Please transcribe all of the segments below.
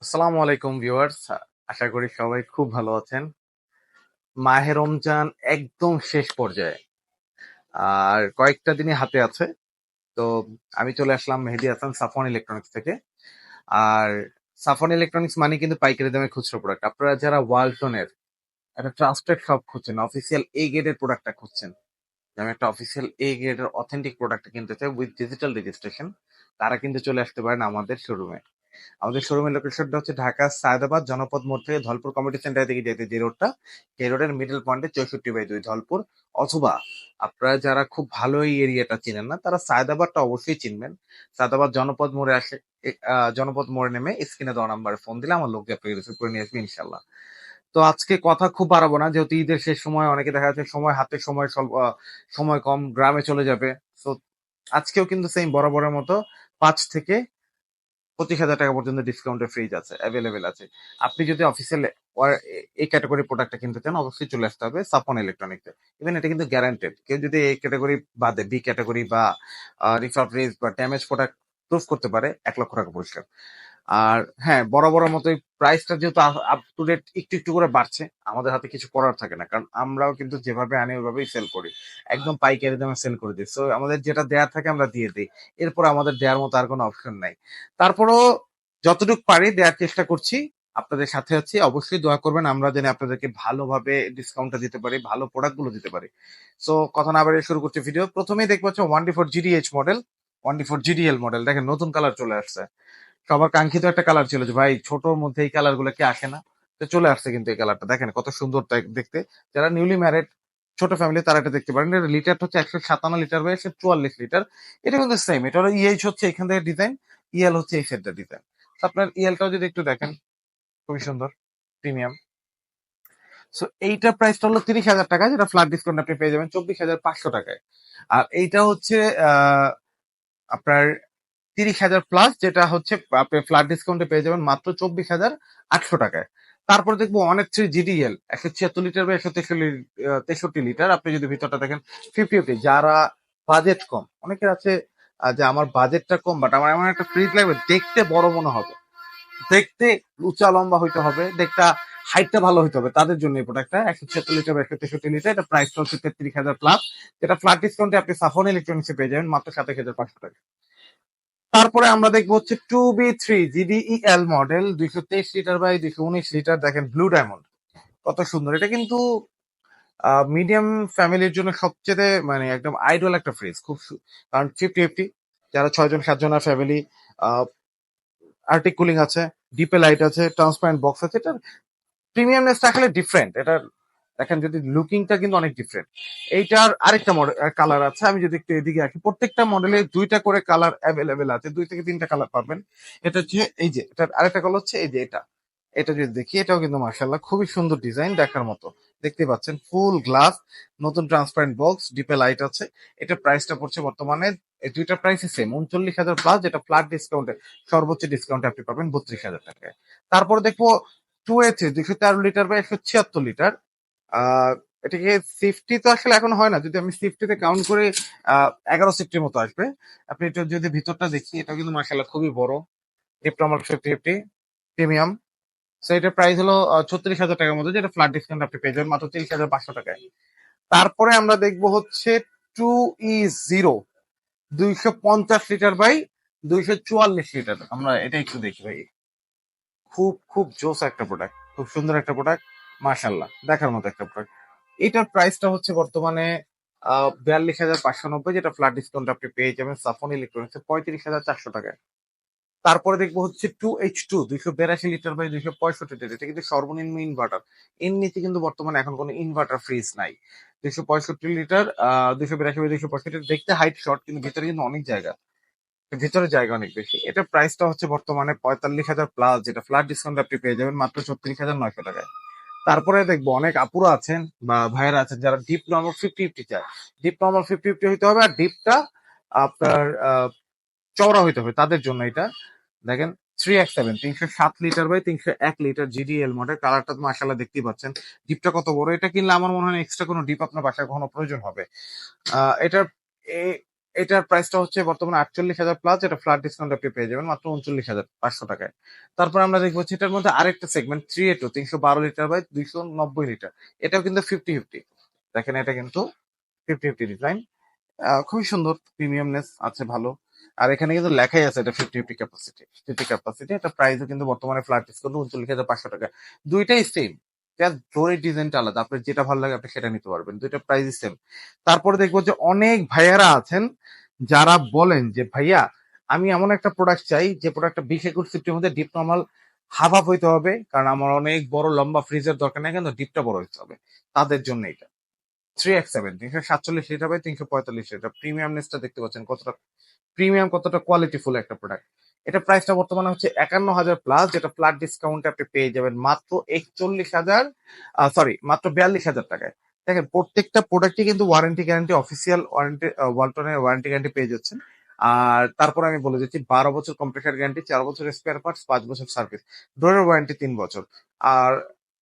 আসসালামু আলাইকুম ভিউয়ার্স। আশা করি সবাই খুব ভালো আছেন। মাহে রমজান একদম শেষ পর্যায়ে আর কয়েকটা দিনই হাতে আছে। তো আমি চলে আসলাম মেহেদী হাসান সাফওয়ান ইলেকট্রনিক্স থেকে। আর সাফওয়ান ইলেকট্রনিক্স মানে কিন্তু পাইকারি দামে খুচরো প্রোডাক্ট। আপনারা যারা ওয়ালটনের একটা ট্রাস্টেড শপ খুঁজছেন, অফিসিয়াল এ গ্রেডের প্রোডাক্টটা খুঁজছেন, যে আমি একটা অফিসিয়াল এ গ্রেডের অথেন্টিক প্রোডাক্ট কিনতে চাই উইথ ডিজিটাল রেজিস্ট্রেশন, তারা কিন্তু চলে আসতে পারেন আমাদের শোরুমে। আমাদের শোরুমের লোকেশনটা হচ্ছে ঢাকা সায়দাবাদ জনপদ মোড় থেকে ধলপুর কমিটি সেন্টার দিকে যেতে যে রোডটা, সেই রোডের মিডল পয়েন্টে 64/2 ধলপুর। অথবা আপনারা যারা খুব ভালো এই এরিয়াটা চিনেন না, তারা সায়দাবাদটা অবশ্যই চিনবেন। সায়দাবাদ জনপদ মোড়ে আসে, জনপদ মোড়ে নেমে স্ক্রিনে দেওয়া নাম্বারে ফোন দিলে আমার লোক আপনাকে রিসিভ করে নিয়ে আসবে ইনশাল্লাহ। তো আজকে কথা খুব বাড়াবো না, যেহেতু ঈদের শেষ সময়, অনেকে দেখা যাচ্ছে সময় হাতে, সময় স্বল্প, সময় কম, গ্রামে চলে যাবে। তো আজকেও কিন্তু সেম বরাবরের মতো 5 থেকে 25,000 টাকা পর্যন্ত ডিসকাউন্টের ফ্রিজ আছে, অ্যাভেলেবেল আছে। আপনি যদি অফিসিয়াল এই ক্যাটাগরি প্রোডাক্টটা কিনতে চান, অবশ্যই চলে আসতে হবে সাপন ইলেকট্রনিক্সে। ইভেন এটা কিন্তু গ্যারান্টেড, কেউ যদি এই ক্যাটাগরি বাদে বি ক্যাটাগরি বা রিফাবরিজ বা ড্যামেজ প্রোডাক্ট প্রুফ করতে পারে, 1 লক্ষ টাকা পুরস্কার। আর হ্যাঁ, বরাবরের মতোই প্রাইসটা যেহেতু আপ টু ডেট একটু একটু করে বাড়ছে, আমাদের হাতে কিছু করার থাকে না, কারণ আমরাও কিন্তু যেভাবে আনি ওইভাবেই সেল করি, একদম পাইকারি দামে সেল করে দিই। সো আমাদের যেটা দেয়া থাকে আমরা দিয়ে দিই, এরপর আমাদের দেওয়ার মতো আর কোনো অপশন নাই। তারপরও যতটুকু পারি দেওয়ার চেষ্টা করছি, আপনাদের সাথে আছি। অবশ্যই দোয়া করবেন আমরা যেন আপনাদেরকে ভালোভাবে ডিসকাউন্টটা দিতে পারি, ভালো প্রোডাক্ট গুলো দিতে পারি। সো কথা না বাড়িয়ে শুরু করছি ভিডিও। প্রথমেই দেখবো হচ্ছে 1D4 GDH model, 1D4 GDL model. দেখেন নতুন কালার চলে আসছে, সবার কাঙ্ক্ষিত একটা কালার ছিল যে ভাই ছোটর মধ্যে এই কালার গুলো কি আসে না, তো চলে আসছে কিন্তু এই কালারটা। দেখেন কত সুন্দর দেখতে। যারা নিউলি ম্যারিড, ছোট ফ্যামিলি, তারা এটা দেখতে পারেন। এটা লিটার হচ্ছে 157 লিটার বা 144 লিটার। এটা কিন্তু সেম, এটা হলো ইএইচ হচ্ছে এখান থেকে ডিজাইন, ইএল হচ্ছে এই সেটটা ডিজাইন। আপনার ইএলটাও যদি একটু দেখেন, খুবই সুন্দর, প্রিমিয়াম। সো এইটা প্রাইসটা হলো 30,000 টাকা, যেটা ফ্ল্যাট ডিসকাউন্ট আপনি পেয়ে যাবেন 24,500 টাকায়। আর এইটা হচ্ছে আপনার 30,000 প্লাস, যেটা হচ্ছে আপনি ফ্ল্যাট ডিসকাউন্টে পেয়ে যাবেন মাত্র 24,800 টাকায়। তারপর দেখবো অনেক 3 GDL 176 লিটার বা 163 লিটার। আপনি যদি ভিতরটা দেখেন, 50/50। যারা বাজেট কম, অনেকের আছে যে আমার বাজেটটা কম বাট আমার এমন একটা ফ্রিজ লাগবে দেখতে বড় মনে হবে, দেখতে উঁচা লম্বা হইতে হবে, দেখতে হাইটটা ভালো হইতে হবে, তাদের জন্য এই প্রোডাক্টটা 176 লিটার বা 163 লিটার। এটা প্রাইসটা হচ্ছে 33,000 প্লাস, যেটা ফ্ল্যাট ডিসকাউন্টে আপনি সাফন ইলেকট্রনিক্সে পেয়ে যাবেন মাত্র 27,500 টাকা। তারপরে আমরা দেখবো হচ্ছে 2B3 GDEL model, 223 litre by 219 litre. দেখেন ব্লু ডায়মন্ড কত সুন্দর। এটা কিন্তু মিডিয়াম ফ্যামিলির জন্য সবচেয়ে মানে একদম আইডল একটা ফ্রিজ, কারণ 50/50, যারা 6-7 জনের ফ্যামিলি, আর্টিক কুলিং আছে, ডিপে লাইট আছে, ট্রান্সপারেন্ট বক্স আছে। এটা প্রিমিয়ামনেসটা আসলে ডিফারেন্ট। এটা দেখেন, যদি লুকিংটা কিন্তু অনেক ডিফারেন্ট। এইটার আরেকটা মডেল কালার আছে, আমি যদি একটু এদিকে রাখি, প্রত্যেকটা মডেলে 2টা করে কালার অ্যাভেলেবেল আছে, 2 থেকে 3টা কালার পাবেন। এটা হচ্ছে এই যে, এটার আরেকটা কালার হচ্ছে এই যে এটা। এটা যদি দেখি, এটাও কিন্তু মার্শাল্লাহ খুবই সুন্দর ডিজাইন, দেখার মতো। দেখতে পাচ্ছেন ফুল গ্লাস, নতুন ট্রান্সপারেন্ট বক্স, ডিপে লাইট আছে। এটা প্রাইসটা পড়ছে বর্তমানে, এই দুইটা প্রাইসই সেম, 39,000 প্লাস, যেটা ফ্ল্যাট ডিসকাউন্টে, সর্বোচ্চ ডিসকাউন্টে আপনি পাবেন 32,000 টাকায়। তারপরে দেখবো 2A3 213 লিটার বা 176 লিটার। আহ এটাকে সিফটি তো আসলে এখন হয় না, যদি আমি সিফটিতে কাউন্ট করে 11 সিফটির মতো আসবে। আপনি এটা যদি ভিতরটা দেখি, এটা কিন্তু মার্শাল্লাহ খুবই বড়, ডিপ্লোমার 50/50 প্রিমিয়াম। সো এটার প্রাইস হলো 36,000 টাকার মতো, যেটা ফ্ল্যাট ডিসকাউন্ট আপনি পেয়ে যাবেন মাত্র 30,500 টাকায়। তারপরে আমরা দেখবো হচ্ছে 2E0 250 লিটার বাই 244 লিটার। আমরা এটা একটু দেখি ভাই, খুব খুব জোস একটা প্রোডাক্ট, খুব সুন্দর একটা প্রোডাক্ট, মাশাল্লাহ দেখার মতো একটা প্রোডাক্ট। এটার প্রাইসটা হচ্ছে বর্তমানে 42,590, যেটা ফ্ল্যাট ডিসকাউন্ট আপনি পেয়ে যাবেন সাফন ইলেকট্রনিক্সে 35,400 টাকায়। তারপরে দেখবো হচ্ছে 2H2 282 লিটার বাই 265 লিটার। এটা কিন্তু সর্বনিম্ন ইনভার্টার, এর নিচে কিন্তু বর্তমানে এখন কোনো ইনভার্টার ফ্রিজ নাই। 265 লিটার, 282 বাই 265, দেখতে হাইট শর্ট কিন্তু ভিতরে কিন্তু অনেক জায়গা, ভিতরে জায়গা অনেক বেশি। এটা প্রাইসটা হচ্ছে বর্তমানে 45,000 প্লাস, যেটা ফ্ল্যাট ডিসকাউন্ট আপনি পেয়ে যাবেন মাত্র 36,900 টাকায়। তারপরে দেখবো অনেক আপুরা আছেন বা ভাইয়েরা আছেন যারা ডিপ নর্মাল 50/50 চায়। ডিপ নর্মাল 50/50 হইতে হবে, আর ডিপটা আপনার চওড়া হইতে হবে, তাদের জন্য এটা। দেখেন 3X7 307 litre by 301 litre GDL model. কালারটা তো মাশাআল্লাহ দেখতেই পাচ্ছেন, ডিপটা কত বড়। এটা কিনলে আমার মনে হয় এক্সট্রা কোনো ডিপ আপনার বাসায় কখনো প্রয়োজন হবে। এটার এটার প্রাইসটা হচ্ছে বর্তমানে 48,000 প্লাস, যেটা ফ্ল্যাট ডিসকাউন্ট আপনি পেয়ে যাবেন মাত্র 39,500 টাকায়। তারপর আমরা দেখবো হচ্ছে এটার মধ্যে আরেকটা segment 3A2 312 litre by 290 litre. এটাও কিন্তু 50-50। দেখেন এটা কিন্তু 50-50 ডিজাইন, খুবই সুন্দর, প্রিমিয়ামনেস আছে ভালো। আর এখানে কিন্তু লেখাই আছে এটা 50-50 ক্যাপাসিটি, 50 ক্যাপাসিটি। এটা প্রাইসও কিন্তু বর্তমানে ফ্ল্যাট ডিসকাউন্ট 39,500 টাকা। দুইটাই সেম, জাস্ট ডোরের ডিজাইনটা আলাদা, আপনার যেটা ভালো লাগে আপনি সেটা নিতে পারবেন, দুইটা প্রাইসই সেম। তারপরে দেখবো যে অনেক ভাইয়ারা আছেন যারা বলেন যে ভাইয়া আমি এমন একটা প্রোডাক্ট চাই যে প্রোডাক্টটা 20-21 মধ্যে ডিপ নর্মাল হাফ হাফ হইতে হবে, কারণ আমার অনেক বড় লম্বা ফ্রিজের দরকার নেই, কিন্তু ডিপটা বড় হইতে হবে। তাদের জন্য এটা 3X7 347 লিটার বাই 345 লিটার। প্রিমিয়ামনেসটা দেখতে পাচ্ছেন কতটা প্রিমিয়াম, কতটা কোয়ালিটিফুল একটা প্রোডাক্ট। এটা প্রাইসটা বর্তমানে হচ্ছে 51,000 প্লাস, যেটা ফ্ল্যাট ডিসকাউন্টে আপনি পেয়ে যাবেন মাত্র 41,000, সরি মাত্র 42,000 টাকায়। দেখেন প্রত্যেকটা প্রোডাক্টই কিন্তু ওয়ারেন্টি গ্যারান্টি, অফিসিয়াল ওয়ারেন্টি, ওয়ালটনের ওয়ারেন্টি গ্যারান্টি পেয়ে যাচ্ছেন। আর তারপর আমি বলে দিচ্ছি 12 বছর কম্প্রেসার গ্যারান্টি, 4 বছর স্পেয়ার পার্টস, 5 বছর সার্ভিস, ডোরের ওয়ারেন্টি 3 বছর, আর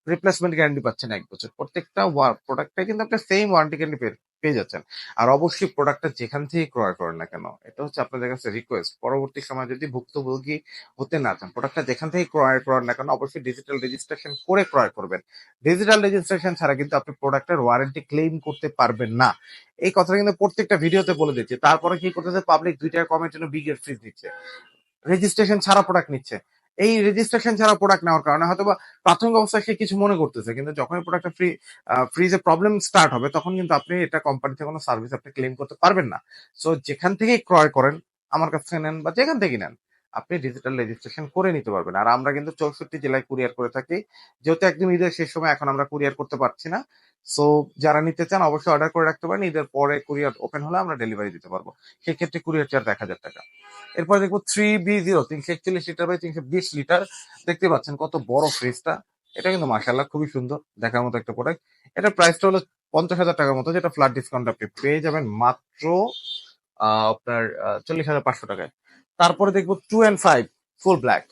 রিপ্লেসমেন্ট গ্যারান্টি পাচ্ছেন 1 বছর। প্রত্যেকটা প্রোডাক্টটাই কিন্তু আপনি সেম ওয়ারেন্টি গ্যারান্টি পেয়ে যাচ্ছেন। আর অবশ্যই প্রোডাক্টটা যেখান থেকে ক্রয় করেন না কেন, এটা হচ্ছে আপনাদের কাছে রিকোয়েস্ট, পরবর্তী সময় যদি ভুক্তভোগী হতে না চান, প্রোডাক্টটা যেখান থেকে ক্রয় করেন না কেন অবশ্যই ডিজিটাল রেজিস্ট্রেশন করে ক্রয় করবেন। ডিজিটাল রেজিস্ট্রেশন ছাড়া কিন্তু আপনি প্রোডাক্টের ওয়ারেন্টি ক্লেম করতে পারবেন না। এই কথাটা কিন্তু প্রত্যেকটা ভিডিওতে বলে দিচ্ছে, তারপরে কি করতেছে পাবলিক 2 টাকা কমের জন্য বিগের ফ্রিজ দিচ্ছে, রেজিস্ট্রেশন ছাড়া প্রোডাক্ট নিচ্ছে। এই রেজিস্ট্রেশন ছাড়া প্রোডাক্ট নেওয়ার কারণে হয়তো বা প্রাথমিক অবস্থায় সে কিছু মনে করতেছে, কিন্তু যখনই প্রোডাক্টটা ফ্রিজে প্রবলেম স্টার্ট হবে তখন কিন্তু আপনি এটা কোম্পানিতে কোনো সার্ভিস আপনি ক্লেম করতে পারবেন না। সো যেখান থেকেই ক্রয় করেন, আমার কাছ থেকে নেন বা যেখান থেকে নেন, আপনি ডিজিটাল রেজিস্ট্রেশন করে নিতে পারবেন। আর আমরা কিন্তু 64 জেলায় কুরিয়ার করে থাকি, যেহেতু একদম ঈদের শেষ সময় এখন আমরা কুরিয়ার করতে পারছি না। সো যারা নিতে চান অবশ্যই অর্ডার করে রাখতে পারেন, ঈদের পরে কুরিয়ার ওপেন হলে আমরা ডেলিভারি দিতে পারবো। সেক্ষেত্রে কুরিয়ার চার্জ 1,000 টাকা। এরপর দেখবো 3B0 341 লিটার বাই 320 লিটার। দেখতে পাচ্ছেন কত বড় ফ্রিজটা, এটা কিন্তু মাশাআল্লাহ খুবই সুন্দর দেখার মতো একটা প্রোডাক্ট। এটার প্রাইসটা হলো 50,000 টাকার মতো, যেটা ফ্ল্যাট ডিসকাউন্ট আপনি পেয়ে যাবেন মাত্র আপনার 40,500 টাকায়। তারপরে দেখবো 2 and 5 ফুল ব্ল্যাক।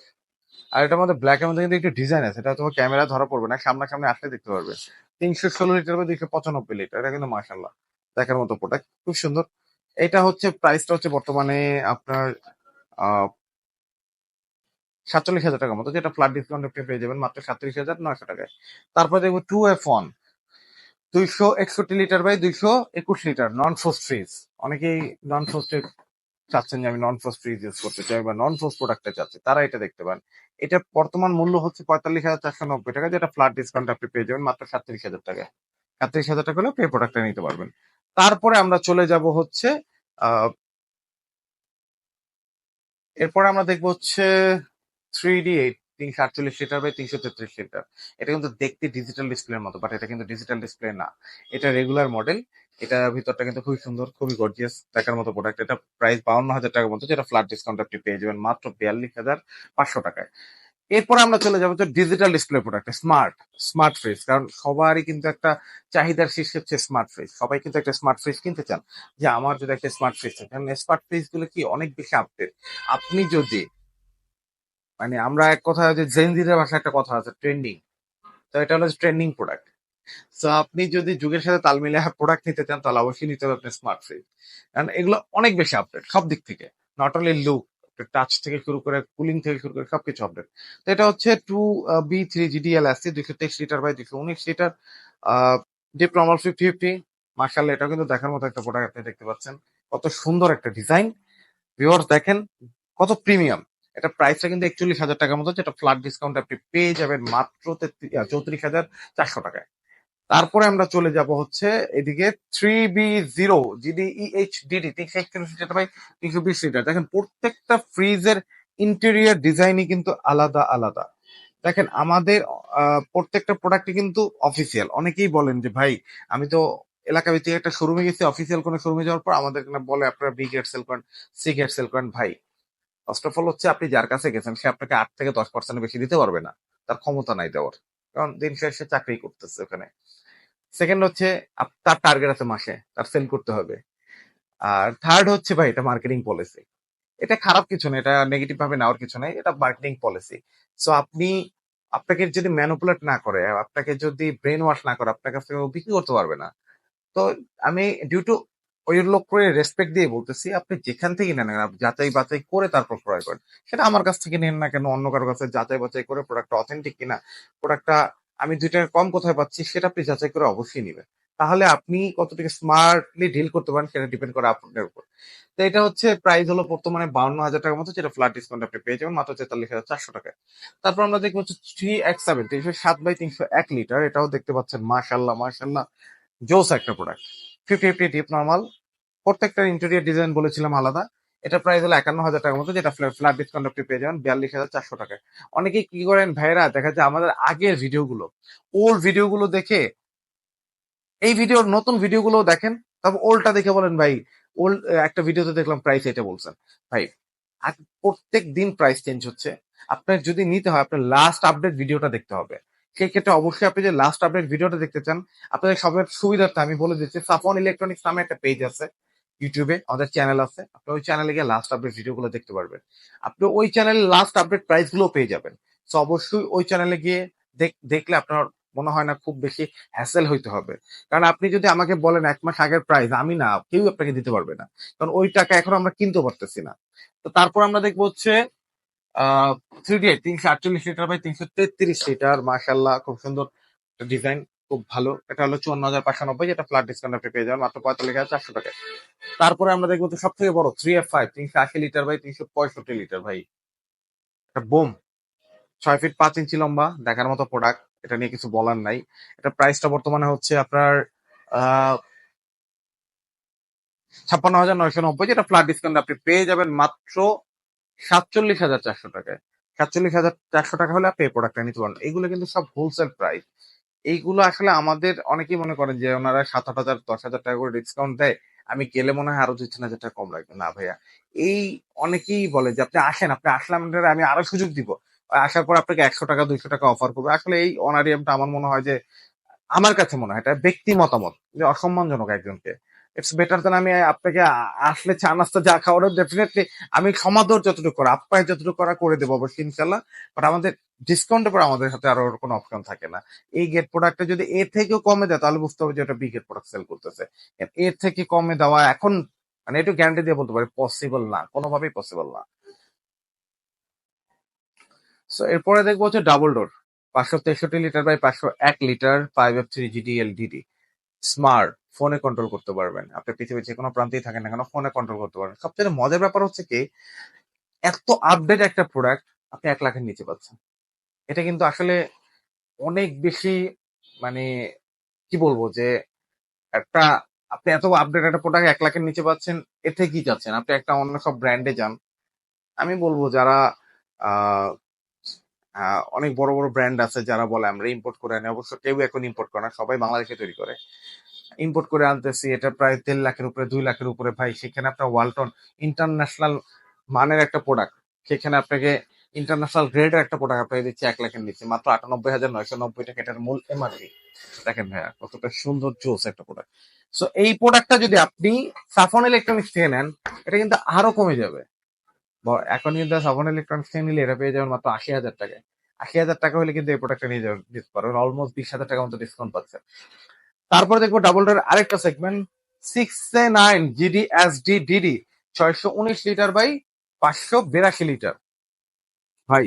আর এটার মধ্যে ব্ল্যাকের মধ্যে কিন্তু একটু ডিজাইন আছে, এটা তোমার ক্যামেরা ধরা পড়বে না, সামনাসামনি আসলে দেখতে পারবে। 316 লিটার বা 295 লিটার, এটা কিন্তু মাশাআল্লাহ দেখার মতো প্রোডাক্ট, খুব সুন্দর। এটা হচ্ছে প্রাইসটা হচ্ছে বর্তমানে আপনার আহ 47,000 টাকার মতো, যেটা ফ্ল্যাট ডিসকাউন্ট আপনি পেয়ে যাবেন মাত্র 37,900 টাকায়। তারপরে দেখবো 2F1 261 litre by 221 litre non frost fridge. অনেকেই নন ফ্রোস্টে চাচ্ছেন যে আমি নন ফ্রোস্ট ফ্রিজ ইউজ করতে চাই বা নন ফ্রোস্ট প্রোডাক্টটা চাচ্ছি, তারা এটা দেখতে পান। এটা বর্তমান মূল্য হচ্ছে 45,490 টাকা, যেটা ফ্ল্যাট ডিসকাউন্ট আপনি পেয়ে যাবেন মাত্র 37,000 টাকায়। 37,000 টাকা হলে আপনি প্রোডাক্টটা নিতে পারবেন। তারপরে আমরা চলে যাব হচ্ছে আহ এরপরে আমরা দেখবো হচ্ছে 3D8 348 লিটার বাই 333 লিটার। এটা কিন্তু দেখতে ডিজিটাল ডিসপ্লের মতো, বাট এটা কিন্তু ডিজিটাল ডিসপ্লে না, এটা রেগুলার মডেল। এটা ভিতরটা কিন্তু খুবই সুন্দর, খুবই গর্জিয়াস দেখার মতো প্রোডাক্ট। এটা প্রাইস 52,000 টাকার মতো, যেটা ফ্ল্যাট ডিসকাউন্ট আপনি পেয়ে যাবেন মাত্র 42,500 টাকায়। এরপরে আমরা চলে যাবো তো digital display product, smart smart fridge. কারণ সবারই কিন্তু একটা চাহিদার শীর্ষে হচ্ছে স্মার্ট ফ্রিজ, সবাই কিন্তু একটা স্মার্ট ফ্রিজ কিনতে চান, যে আমার যদি একটা স্মার্ট ফ্রিজ থাকে। কারণ স্মার্ট ফ্রিজ গুলো কি অনেক বেশি আপডেট। আপনি যদি মানে আমরা এক কথা যে জেনজিদের ভাষায় একটা কথা আছে ট্রেন্ডিং, তো এটা হলো ট্রেন্ডিং প্রোডাক্ট। সো আপনি যদি যুগের সাথে তাল মিলিয়ে প্রোডাক্ট নিতে চান তাহলে অবশ্যই নিতে হবে আপনার স্মার্ট ফ্রিজ, কারণ এগুলো অনেক বেশি আপডেট সব দিক থেকে, নট অনলি লুক, টাচ থেকে শুরু করে কুলিং থেকে শুরু করে সবকিছু আপডেট। তো এটা হচ্ছে 2B3 GDL-SC 223 litre by 219 litre, deep normal 50-50। মার্শাল্লাহ এটাও কিন্তু দেখার মতো একটা প্রোডাক্ট, আপনি দেখতে পাচ্ছেন কত সুন্দর একটা ডিজাইন। ভিউয়ার্স দেখেন কত প্রিমিয়াম। এটা প্রাইসটা কিন্তু 41,000 টাকার মতো, যেটা ফ্ল্যাট ডিসকাউন্ট আপনি পেয়ে যাবেন মাত্র 34,400 টাকায়। তারপরে আমরা চলে যাব হচ্ছে এদিকে 3B0 GDEHDD 341 litre by 320 litre. দেখেন প্রত্যেকটা ফ্রিজের ইন্টেরিয়ার ডিজাইনই কিন্তু আলাদা আলাদা। দেখেন আমাদের প্রত্যেকটা প্রোডাক্টই কিন্তু অফিসিয়াল। অনেকেই বলেন যে ভাই আমি তো এলাকা ভিত্তিক একটা শোরুমে গেছি, অফিসিয়াল কোনো শোরুমে যাওয়ার পর আমাদের বলে আপনারা বি গেট সেল করেন, সি গেট সেল করেন। ভাই ফার্স্ট অফ অল হচ্ছে আপনি যার কাছে গেছেন সে আপনাকে 8 থেকে 10% বেশি দিতে পারবে না, তার ক্ষমতা নাই দেওয়ার, কারণ দিন শেষে সে চাকরি করতেছে ওখানে। সেকেন্ড হচ্ছে তার টার্গেট আছে মাসে, তার সেল করতে হবে। আর থার্ড হচ্ছে ভাই এটা মার্কেটিং পলিসি। এটা খারাপ কিছু না, এটা নেগেটিভ ভাবে নেওয়ার কিছু নাই, এটা মার্কেটিং পলিসি। সো আপনি আপনাকে যদি ম্যানুপুলেট না করে, আপনাকে যদি ব্রেন ওয়াশ না করে, আপনার কাছ থেকে ও বিক্রি করতে পারবে না। তো আমি ডিউ টু ওই লোক করে রেসপেক্ট দিয়ে বলতেছি, আপনি যেখান থেকে নেন না, যাচাই বাছাই করে তারপর ক্রয় করেন। সেটা আমার কাছ থেকে নেন না কেন, অন্য কারো কাছে যাচাই বাছাই করে প্রোডাক্টটা অথেন্টিক কিনা, প্রোডাক্টটা আমি 2 টাকা কম কোথায় পাচ্ছি সেটা আপনি যাচাই করে অবশ্যই নিবেন। তাহলে আপনি কতটুকু স্মার্টলি ডিল করতে পারেন সেটা ডিপেন্ড করে আপনার উপর। তো এটা হচ্ছে প্রাইস হলো বর্তমানে 52,000 টাকার মতো, যেটা ফ্ল্যাট ডিসকাউন্ট আপনি পেয়ে যাবেন মাত্র 43,400 টাকায়। তারপর আমরা দেখবো হচ্ছে 3X7 307/301 লিটার, এটাও দেখতে পাচ্ছেন মাশাল্লাহ মাশাল্লাহ জোস একটা প্রোডাক্ট। 50/50 ডিপ নর্মাল, প্রত্যেকটার ইন্টেরিয়র ডিজাইন বলেছিলাম আলাদা। এটা প্রাইস হলো 51,000 টাকার মতো, যেটা ফ্ল্যাট ডিসকাউন্ট আপনি পেয়ে যাবেন 42,400 টাকায়। অনেকেই কি করেন ভাইরা, দেখা যায় আমাদের আগের ভিডিওগুলো, ওল্ড ভিডিওগুলো দেখে এই ভিডিওর নতুন ভিডিওগুলো দেখেন, তারপর ওল্ডটা দেখে বলেন ভাই ওল্ড একটা ভিডিওতে দেখলাম প্রাইস এটা বলছেন। ভাই প্রত্যেক দিন প্রাইস চেঞ্জ হচ্ছে। আপনার যদি নিতে হয় আপনার লাস্ট আপডেট ভিডিওটা দেখতে হবে। সেই ক্ষেত্রে অবশ্যই আপনি যে লাস্ট আপডেট ভিডিওটা দেখতে চান, আপনাদের সবার সুবিধার্থে আমি বলে দিচ্ছি, সাফন ইলেকট্রনিক্স নামে একটা পেজ আছে ইউটিউবে, আমাদের চ্যানেল আছে, আপনি ওই চ্যানেলে গিয়ে লাস্ট আপডেট ভিডিওগুলো দেখতে পারবেন। আপনি ওই চ্যানেলে লাস্ট আপডেট প্রাইস গুলো পেয়ে যাবেন। তো অবশ্যই ওই চ্যানেলে গিয়ে দেখলে আপনার মনে হয় না খুব বেশি হ্যাসেল হইতে হবে। কারণ আপনি যদি আমাকে বলেন 1 মাস আগের প্রাইস, আমি না, কেউ আপনাকে দিতে পারবে না, কারণ ওই টাকা এখন আমরা কিনতে পারতেছি না। তো তারপর আমরা দেখবো হচ্ছে 3D 348 লিটার/333 লিটার, মাশাল্লাহ খুব সুন্দর ডিজাইন, খুব ভালো। এটা হলো 54,590, যেটা ফ্ল্যাট ডিসকাউন্ট আপনি পেয়ে যাবেন মাত্র 45,400 টাকায়। তারপরে আমরা দেখবো তো সব থেকে বড় 3F5 380 লিটার/365 লিটার, ভাই এটা বোম। 6 ফিট 5 ইঞ্চি লম্বা, দেখার মতো প্রোডাক্ট, এটা নিয়ে কিছু বলার নাই। এটা প্রাইসটা বর্তমানে হচ্ছে আপনার আহ 56,990, যেটা ফ্ল্যাট ডিসকাউন্ট আপনি পেয়ে যাবেন মাত্র 47,400 টাকায়। 47,400 টাকা হলে আপনি এই প্রোডাক্টটা নিতে পারেন। এগুলো কিন্তু সব হোলসেল প্রাইস। এইগুলো আসলে আমাদের অনেকেই মনে করেন যে ওনারা 7-8 হাজার 10,000 টাকা করে ডিসকাউন্ট দেয়, আমি গেলে মনে হয় আরো 2-3 হাজার টাকা কম লাগবে। না ভাইয়া, এই অনেকেই বলে যে আপনি আসেন, আপনি আসলে আপনার আমি আরো সুযোগ দিব, আসার পর আপনাকে 100 টাকা 200 টাকা অফার করবো। আসলে এই অনারিয়ামটা আমার মনে হয় যে, আমার কাছে মনে হয় এটা ব্যক্তি মতামত, যে অসম্মানজনক একজনকে। ইটস বেটার দেন আমি আপনাকে আসলে চা নাস্তা যা খাওয়ারও ডেফিনেটলি আমি সমাদর যতটুকু করা, আপ্যায় যতটুকু করা করে দেবো অবশ্যই ইনশাল্লাহ। বাট আমাদের ডিসকাউন্টের পর আমাদের হাতে আরো কোনো অপশন থাকে না। এই গেট প্রোডাক্টটা যদি এর থেকেও কমে দেয় তাহলে বুঝতে হবে যে ওটা বি গেট প্রোডাক্ট সেল করতেছে। এর থেকে কমে দেওয়া এখন মানে একটু গ্যারান্টি দিয়ে বলতে পারি পসিবল না, কোনোভাবেই পসিবল না। সো এরপরে দেখবো হচ্ছে double door 563 litre litre 5F3 GD LDD smart, ফোনে কন্ট্রোল করতে পারবেন। আপনি পৃথিবীর যে কোনো প্রান্তেই থাকেন না কেন ফোনে কন্ট্রোল করতে পারবেন। সবচেয়ে মজার ব্যাপার হচ্ছে কি, এত আপডেট একটা প্রোডাক্ট আপনি 1 লাখের নিচে পাচ্ছেন। এটা কিন্তু আসলে অনেক বেশি, মানে কি বলবো যে, একটা আপনি এত আপডেট একটা প্রোডাক্ট 1 লাখের নিচে পাচ্ছেন, এতে কি চাচ্ছেন? আপনি একটা অন্য সব ব্র্যান্ডে যান। আমি বলবো যারা আহ অনেক বড় বড় ব্র্যান্ড আছে যারা বলে আমরা ইম্পোর্ট করে আনি, অবশ্য কেউ এখন ইম্পোর্ট করে না, সবাই বাংলাদেশে তৈরি করে। ইম্পোর্ট করে আনতেছি, এটা প্রায় 1.5 লাখের উপরে 2 লাখের উপরে, ভাই সেখানে আপনার ওয়ালটন ইন্টারন্যাশনাল মানের একটা প্রোডাক্ট, সেখানে আপনাকে ইন্টারন্যাশনাল গ্রেডের একটা প্রোডাক্ট আপনাকে দিচ্ছে 1 লাখের নিচে মাত্র 98,990 টাকা, এটার মূল এমআরপি। দেখেন ভাইয়া কতটা সুন্দর জোস একটা প্রোডাক্ট। সো এই প্রোডাক্টটা যদি আপনি সাফন ইলেকট্রনিক্স থেকে নেন, এটা কিন্তু আরো কমে যাবে। এখন কিন্তু সাফন ইলেকট্রনিক্স থেকে নিলে এটা পেয়ে যাবেন মাত্র 80,000 টাকায়। 80,000 টাকা হলে কিন্তু এই প্রোডাক্টটা নিয়ে যাবেন, দিতে পারবেন অলমোস্ট 20,000 টাকা মতো ডিসকাউন্ট পাচ্ছে। তারপরে দেখবো ডাবল ডোর আরেকটা segment 6A9 GD SD DD 619 litre litre, ভাই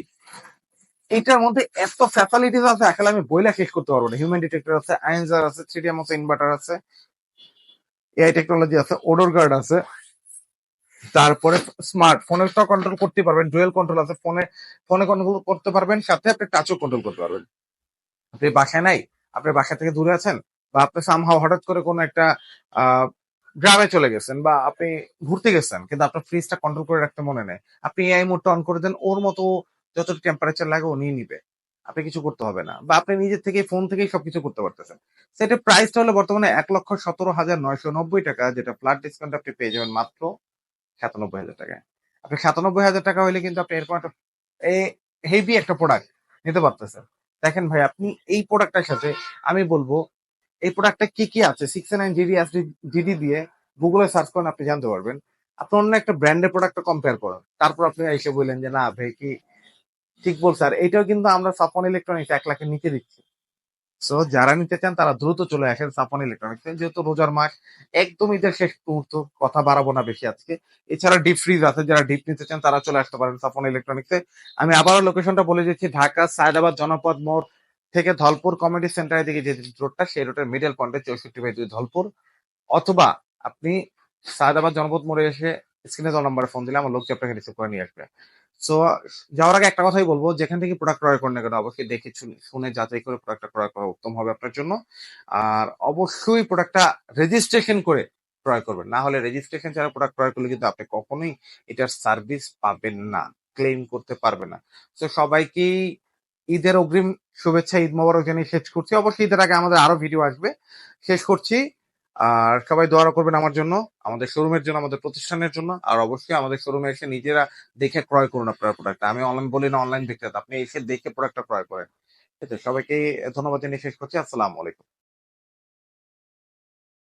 এটার মধ্যে এত ফ্যাসিলিটিস আছে আসলে আমি বইলা শেষ করতে পারবো না। হিউম্যান ডিটেক্টর আছে, আইনজার আছে, 3DM আছে, ইনভার্টার আছে, এআই টেকনোলজি আছে, ওডোর গার্ড আছে, তারপরে স্মার্ট ফোনের তো কন্ট্রোল করতে পারবেন, ডুয়েল কন্ট্রোল আছে, ফোনে কন্ট্রোল করতে পারবেন, সাথে আপনি টাচও কন্ট্রোল করতে পারবেন। আপনি বাসায় নাই, আপনি বাসা থেকে দূরে আছেন, বা আপনি সামহাও হঠাৎ করে কোনো একটা আহ গ্রামে চলে গেছেন, বা আপনি ঘুরতে গেছেন কিন্তু আপনার ফ্রিজটা কন্ট্রোল করে রাখতে মনে নেই, আপনি এআই মোডটা অন করে দেন, ওর মতো যত টেম্পারেচার লাগে ও নিয়ে নিবে, আপনি কিছু করতে হবে না, বা আপনি নিজের থেকে ফোন থেকেই সবকিছু করতে পারতেছেন। সেটা প্রাইসটা হলো বর্তমানে 1,17,990 টাকা, যেটা ফ্ল্যাট ডিসকাউন্ট আপনি পেয়ে যাবেন মাত্র 97,000 টাকায়। আপনি 97,000 টাকা হলে কিন্তু আপনি এরকম একটা হেভি একটা প্রোডাক্ট নিতে পারতেছেন। দেখেন ভাই, আপনি এই প্রোডাক্টটার সাথে আমি বলবো এই প্রোডাক্টটা কি কি আছে 6A9 GD দিয়ে গুগলে সার্চ করেন, আপনি জানতে পারবেন। আপনি অন্য একটা ব্র্যান্ডের প্রোডাক্টটা কম্পেয়ার করেন, তারপর আপনি এসে বললেন যে না ভাই কি ঠিক বলছে। আর এটাও কিন্তু আমরা সাফন ইলেকট্রনিক্স 1 লাখের নিচে দিচ্ছি। সো যারা নিতে চান তারা দ্রুত চলে আসেন সাফন ইলেকট্রনিক্স, যেহেতু রোজার মাস একদম ঈদের শেষ মুহূর্ত, কথা বাড়াবো না বেশি আজকে। এছাড়া ডিপ ফ্রিজ আছে, যারা ডিপ নিতে চান তারা চলে আসতে পারেন সাফন ইলেকট্রনিক্সে। আমি আবারও লোকেশনটা বলে দিচ্ছি, ঢাকা সায়দাবাদ জনপদ মোড় থেকে ধলপুর কমিউনিটি সেন্টারের দিকে যে রোডটা, সেই রোডের মিডল পয়েন্টে 64/2 ধলপুর, অথবা আপনি সায়দাবাদ জনপদ মোড়ে এসে স্ক্রিনে দেওয়া নম্বরে ফোন দিলে আমার লোককে আপনাকে রিসিভ করে নিয়ে আসবে। সো যাওয়ার আগে একটা কথাই বলবো, যেখান থেকে প্রোডাক্ট ক্রয় করেন না কেন অবশ্যই দেখে শুনে যাচাই করে প্রোডাক্টটা ক্রয় করা উত্তম হবে আপনার জন্য। আর অবশ্যই প্রোডাক্টটা রেজিস্ট্রেশন করে ক্রয় করবেন, না হলে রেজিস্ট্রেশন ছাড়া প্রোডাক্ট ক্রয় করলে কিন্তু আপনি কখনোই এটার সার্ভিস পাবেন না, ক্লেম করতে পারবেন না। তো সবাইকেই ঈদের অগ্রিম শুভেচ্ছা, ঈদ মোবারক জানিয়ে শেষ করছি। অবশ্যই ঈদের আগে আমাদের আরো ভিডিও আসবে, শেষ করছি। আর সবাই দোয়া করবেন আমার জন্য, আমাদের শোরুমের জন্য, আমাদের প্রতিষ্ঠানের জন্য। আর অবশ্যই আমাদের শোরুমে এসে নিজেরা দেখে ক্রয় করুন আপনার প্রোডাক্ট। আমি অনলাইন বলি না, অনলাইন বিক্রেতা, আপনি এসে দেখে প্রোডাক্টটা ক্রয় করেন। ঠিক আছে, সবাইকে ধন্যবাদ জানিয়ে শেষ করছি। আসসালামু আলাইকুম।